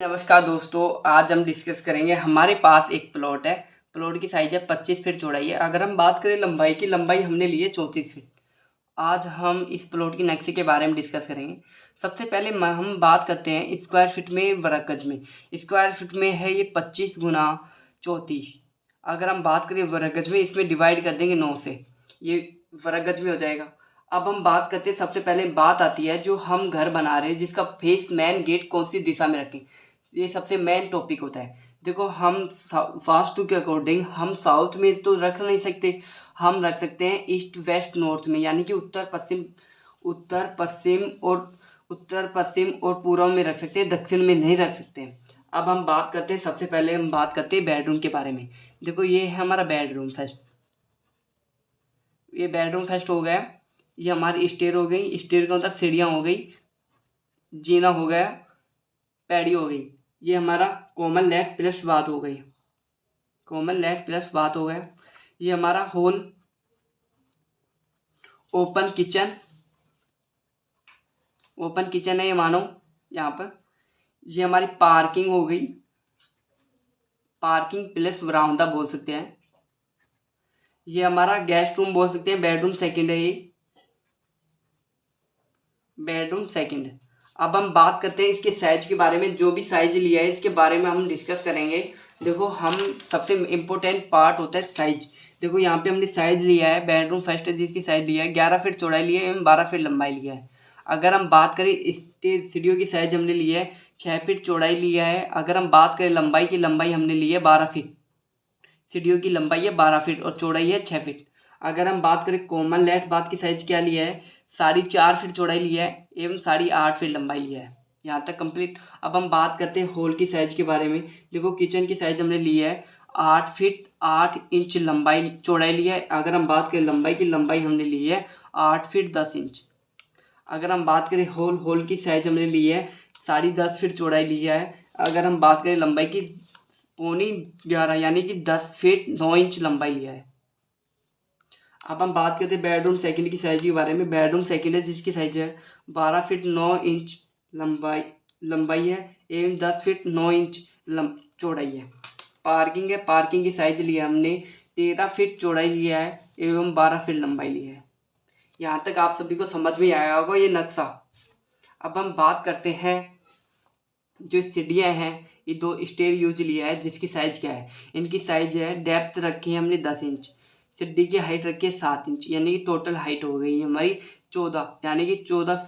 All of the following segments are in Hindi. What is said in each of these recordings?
नमस्कार दोस्तों, आज हम डिस्कस करेंगे। हमारे पास एक प्लॉट है। प्लॉट की साइज है 25 फीट चौड़ाई है। अगर हम बात करें लंबाई की, लंबाई हमने ली है 34 फीट। आज हम इस प्लॉट की नक्शे के बारे में डिस्कस करेंगे। सबसे पहले हम बात करते हैं स्क्वायर फीट में, वर्ग गज में। स्क्वायर फीट में है ये 25 गुना 34। अगर हम बात करें वर्ग गज में, इसमें डिवाइड कर देंगे 9 से, ये वर्ग गज में हो जाएगा। अब हम बात करते हैं, सबसे पहले बात आती है जो हम घर बना रहे हैं जिसका फेस मेन गेट कौन सी दिशा में रखें। ये सबसे मेन टॉपिक होता है। देखो, हम वास्तु के अकॉर्डिंग हम साउथ में तो रख नहीं सकते, हम रख सकते हैं ईस्ट वेस्ट नॉर्थ में, यानी कि उत्तर पश्चिम और पूर्व में रख सकते हैं, दक्षिण में नहीं रख सकते हैं। अब हम बात करते हैं, सबसे पहले हम बात करते हैं बेडरूम के बारे में। देखो, ये है हमारा बेडरूम फर्स्ट। ये बेडरूम फर्स्ट हो गया। ये हमारी स्टेयर हो गई, स्टेयर का मतलब सीढ़ियाँ हो गई, जीना हो गया, पैड़ी हो गई। ये हमारा कॉमन लेट प्लस बाथ हो गई, कॉमन लेट प्लस बाथ हो गया। ये हमारा hall, open kitchen, open kitchen है ये, मानो यहाँ पर। ये हमारी पार्किंग हो गई, पार्किंग प्लस बरामदा बोल सकते हैं। ये हमारा गेस्ट रूम बोल सकते हैं, बेडरूम सेकंड है ये, बेडरूम सेकंड। अब हम बात करते हैं इसके साइज के बारे में। जो भी साइज लिया है इसके बारे में हम डिस्कस करेंगे। देखो, हम सबसे इम्पोर्टेंट पार्ट होता है साइज। देखो, यहाँ पे हमने साइज लिया है, बेडरूम फर्स्ट जिसकी साइज लिया है 11 फीट चौड़ाई लिया है एवं 12 फीट लंबाई लिया है। अगर हम बात करें सीढ़ियों की साइज हमने ली है 6 फीट चौड़ाई लिया है। अगर हम बात करें लंबाई की, लंबाई हमने ली है 12 फीट। सीढ़ियों की लंबाई है 12 फीट और चौड़ाई है 6 फीट। अगर हम बात करें कॉमन लेट बाथ की साइज क्या लिया है, 4.5 फीट चौड़ाई लिया है एवं 8.5 फीट लंबाई लिया है। यहाँ तक कंप्लीट। अब हम बात करते हैं हॉल की साइज के बारे में। देखो, किचन की साइज हमने ली है 8 फीट 8 इंच लंबाई चौड़ाई ली है। अगर हम बात करें लंबाई की, लंबाई हमने ली है 8 फीट 10 इंच। अगर हम बात करें हॉल की साइज हमने ली है 10.5 फीट चौड़ाई लिया है। अगर हम बात करें लंबाई की, 11.5 यानी कि 10 फीट 9 इंच लंबाई लिया है। अब हम बात करते हैं बेडरूम सेकंड की साइज के बारे में। बेडरूम सेकंड है जिसकी साइज है 12 फीट 9 इंच लंबाई है एवं 10 फीट 9 इंच चौड़ाई है। पार्किंग है, पार्किंग की साइज लिया हमने 13 फीट चौड़ाई लिया है एवं 12 फीट लंबाई ली है। यहाँ तक आप सभी को समझ में आया होगा ये नक्शा। अब हम बात करते हैं जो सीढ़ियाँ हैं, ये 2 स्टेयर यूज लिया है जिसकी साइज क्या है। इनकी साइज है, डेप्थ रखी है हमने 10 इंच, सीढ़ी की हाइट रखी है 7 इंच, यानी कि टोटल हाइट हो गई हमारी 14, यानी कि 14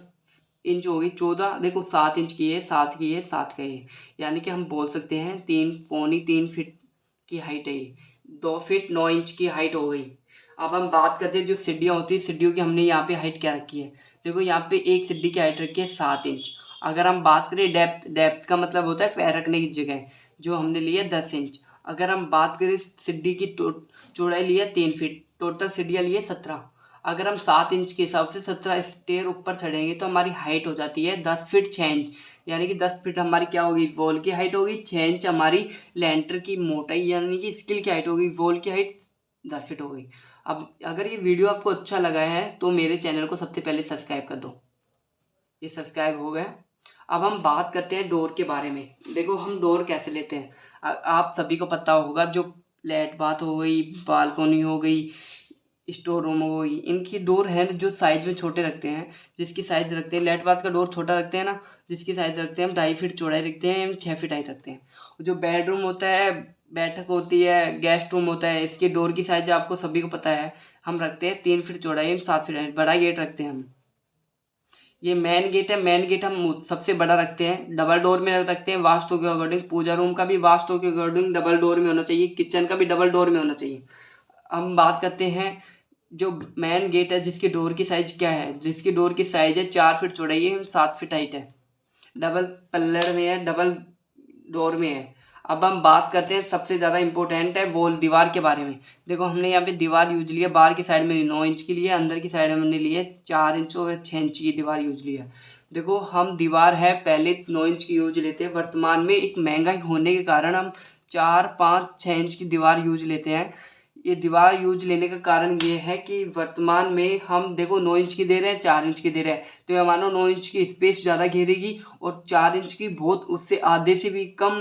इंच हो गई। 14 देखो, 7 इंच की है, 7 की है, 7 का है, यानी कि हम बोल सकते हैं 3 फीट की हाइट है ये, 2 फीट 9 इंच की हाइट हो गई। अब हम बात करते हैं जो सीढ़ियाँ होती है, सीढ़ियों की हमने यहाँ पे हाइट क्या रखी है। देखो, यहाँ पे एक सीढ़ी की हाइट रखी है 7 इंच। अगर हम बात करें डेप्थ का मतलब होता है पैर रखने की जगह, जो हमने ली है 10 इंच। अगर हम बात करें सीढ़ी की चौड़ाई ली है 3 फीट, टोटल सीढ़ियाँ ली है 17। अगर हम 7 इंच के हिसाब से 17 स्टेयर ऊपर चढ़ेंगे तो हमारी हाइट हो जाती है 10 फीट 6 इंच, यानी कि 10 फीट हमारी क्या होगी, वॉल की हाइट होगी। 6 इंच हमारी लेंटर की मोटाई यानी कि स्किल की हाइट होगी। वॉल की हाइट 10 फीट हो गई। अब अगर ये वीडियो आपको अच्छा लगा है तो मेरे चैनल को सबसे पहले सब्सक्राइब कर दो। ये सब्सक्राइब हो गया। अब हम बात करते हैं डोर के बारे में। देखो, हम डोर कैसे लेते हैं, आप सभी को पता होगा। जो लेट बाथ हो गई, बालकोनी हो गई, स्टोर रूम हो गई, इनकी डोर है जो साइज में छोटे रखते हैं। जिसकी साइज रखते हैं, लेट बाथ का डोर छोटा रखते हैं ना, जिसकी साइज रखते हैं हम 2.5 फीट चौड़ाई रखते हैं, 6 फीट हाइट रखते हैं। जो बेडरूम होता है, बैठक होती है, गेस्ट रूम होता है, इसकी डोर की साइज आपको सभी को पता है, हम रखते हैं 3 फीट चौड़ाई, 7 फीट हाइट, बड़ा गेट रखते हैं हम। ये मेन गेट है, मेन गेट हम सबसे बड़ा रखते हैं, डबल डोर में रखते हैं वास्तु के अकॉर्डिंग। पूजा रूम का भी वास्तु के अकॉर्डिंग डबल डोर में होना चाहिए, किचन का भी डबल डोर में होना चाहिए। हम बात करते हैं जो मेन गेट है जिसकी डोर की साइज क्या है, जिसकी डोर की साइज है 4 फीट चौड़ाई है, 7 फीट हाइट है, डबल पल्लड़ में है, डबल डोर में है। अब हम बात करते हैं सबसे ज़्यादा इंपॉर्टेंट है वॉल, दीवार के बारे में। देखो, हमने यहाँ पे दीवार यूज लिया, बाहर की साइड में 9 इंच की ली है, अंदर की साइड में हमने ली है 4 इंच और 6 इंच की दीवार यूज लिया। देखो, हम दीवार है पहले 9 इंच की यूज लेते हैं, वर्तमान में एक महंगाई होने के कारण हम 4 5 6 इंच की दीवार यूज लेते हैं। ये दीवार यूज लेने का कारण ये है कि वर्तमान में हम देखो 9 इंच की दे रहे हैं, 4 इंच की दे रहे हैं, तो ये मानो 9 इंच की स्पेस ज़्यादा घेरेगी और 4 इंच की बहुत उससे आधे से भी कम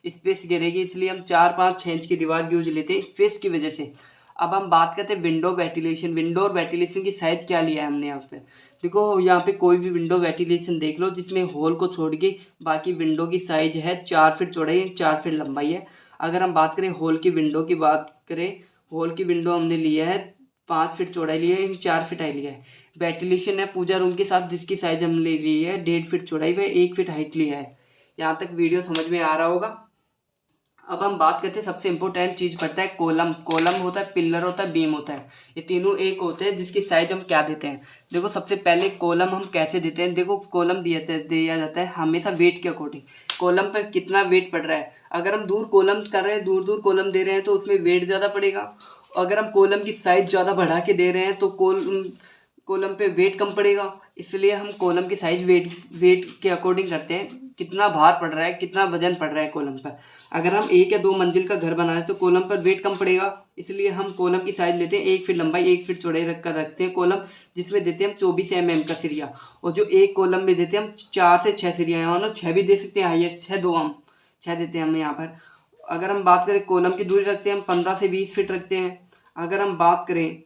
स्पेस घेरेगी, इसलिए हम 4, 5, 6 इंच की दीवार यूज लेते हैं स्पेस की वजह से। अब हम बात करते हैं विंडो वेंटिलेशन। विंडो और वेंटिलेशन की साइज़ क्या लिया है हमने यहाँ पे। देखो यहाँ पे कोई भी विंडो वेंटिलेशन देख लो जिसमें होल को छोड़ के बाकी विंडो की साइज है 4 फीट चौड़ाई, 4 फीट लंबाई है। अगर हम बात करें होल की विंडो की बात करें, होल की विंडो हमने लिया है 5 फीट चौड़ाई लिया है, 4 फीट हाइट लिया है। वेंटिलेशन है पूजा रूम के साथ जिसकी साइज हमने ली है 1.5 फीट चौड़ाई व 1 फीट हाइट लिया है। यहाँ तक वीडियो समझ में आ रहा होगा। अब हम बात करते हैं सबसे इम्पोर्टेंट चीज़ पड़ता है कॉलम। कॉलम होता है, पिलर होता है, बीम होता है, ये तीनों एक होते हैं जिसकी साइज हम क्या देते हैं। देखो सबसे पहले कॉलम हम कैसे देते हैं। देखो कॉलम दिया जाता है हमेशा वेट के अकॉर्डिंग, कॉलम पर कितना वेट पड़ रहा है। अगर हम दूर कॉलम कर रहे हैं, दूर दूर कॉलम दे रहे हैं तो उसमें वेट ज़्यादा पड़ेगा। अगर हम कॉलम की साइज ज़्यादा बढ़ा के दे रहे हैं तो कॉलम पे वेट कम पड़ेगा। इसलिए हम कॉलम की साइज वेट के अकॉर्डिंग करते हैं, कितना भार पड़ रहा है, कितना वजन पड़ रहा है कॉलम पर। अगर हम 1 या 2 मंजिल का घर बना रहे हैं तो कॉलम पर वेट कम पड़ेगा, इसलिए हम कॉलम की साइज लेते हैं 1 फीट लंबाई 1 फीट चौड़ाई रख कर रखते हैं कॉलम, जिसमें देते हैं हम 24 mm का सिरिया। और जो एक कॉलम में देते हैं हम 4 से 6 सिरिया, यहाँ 6 भी दे सकते हैं, हाइएस्ट 6 2 हम 6 देते हैं हम यहाँ पर। अगर हम बात करें कॉलम की दूरी रखते हैं हम 15 से 20 फीट रखते हैं। अगर हम बात करें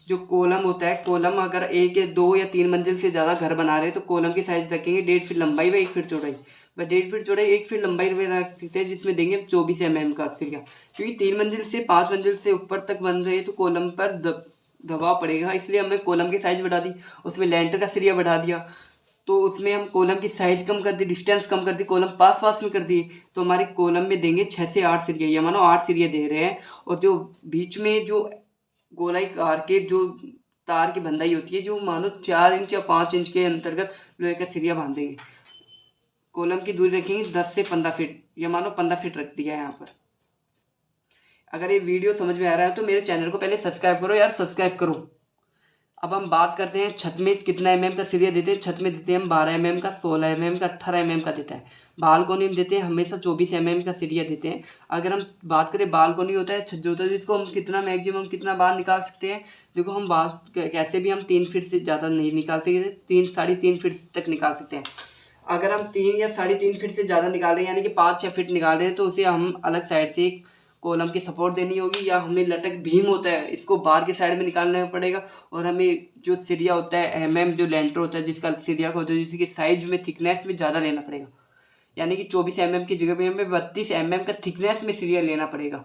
जो कॉलम होता है, कॉलम अगर 1 या 2 या 3 मंजिल से ज़्यादा घर बना रहे हैं तो कॉलम की साइज रखेंगे 1.5 फीट लंबाई व 1 फीट चौड़ाई। व 1.5 फीट चौड़ाई 1 फीट लंबाई में रख सकते हैं, जिसमें देंगे 24 mm का सिरिया। क्योंकि 3 मंजिल से 5 मंजिल से ऊपर तक बन रहे हैं तो कॉलम पर दबाव पड़ेगा, इसलिए हमने कॉलम की साइज बढ़ा दी, उसमें लेंटर का सिरिया बढ़ा दिया। तो उसमें हम कॉलम की साइज कम कर दी, डिस्टेंस कम कर दी, कॉलम पास पास में कर दी, तो हमारे कॉलम में देंगे 6 से 8 सिरिया, या मानो 8 सिरिया दे रहे हैं। और जो बीच में जो गोलाई कार के जो तार की बंधाई होती है, जो मानो 4 इंच या 5 इंच के अंतर्गत लोहे का सिरिया बांधेंगे। कॉलम की दूरी रखेंगे 10 से 15 फीट, या मानो 15 फीट रख दिया है यहाँ पर। अगर ये वीडियो समझ में आ रहा है तो मेरे चैनल को पहले सब्सक्राइब करो यार, सब्सक्राइब करो। अब हम बात करते हैं छत में कितना mm का सिरिया देते हैं। छत में देते हैं हम 12 mm का, 16 mm का, 18 mm का देते हैं। बालकोनी में देते हैं हमेशा 24 mm का सिरिया देते हैं। अगर हम बात करें बालकोनी होता है छत जो होता है जिसको हम कितना मैक्सिमम कितना बाहर निकाल सकते हैं। देखो हम कैसे भी हम 3 फीट से ज़्यादा नहीं निकाल सकते, 3 साढ़े 3 फीट तक निकाल सकते हैं। अगर हम 3 या साढ़े 3 फीट से ज़्यादा निकाल रहे हैं, यानी कि 5-6 फीट निकाल रहे हैं, तो उसे हम अलग साइड से एक कॉलम की सपोर्ट देनी होगी, या हमें लटक भीम होता है इसको बाहर के साइड में निकालना पड़ेगा। और हमें जो सिरिया होता है जो लेंटर होता है जिसका सिरिया का होता है, जिसकी साइज में थिकनेस में ज़्यादा लेना पड़ेगा, यानी कि 24 mm की जगह पे हमें 32 mm का थिकनेस में सिरिया लेना पड़ेगा।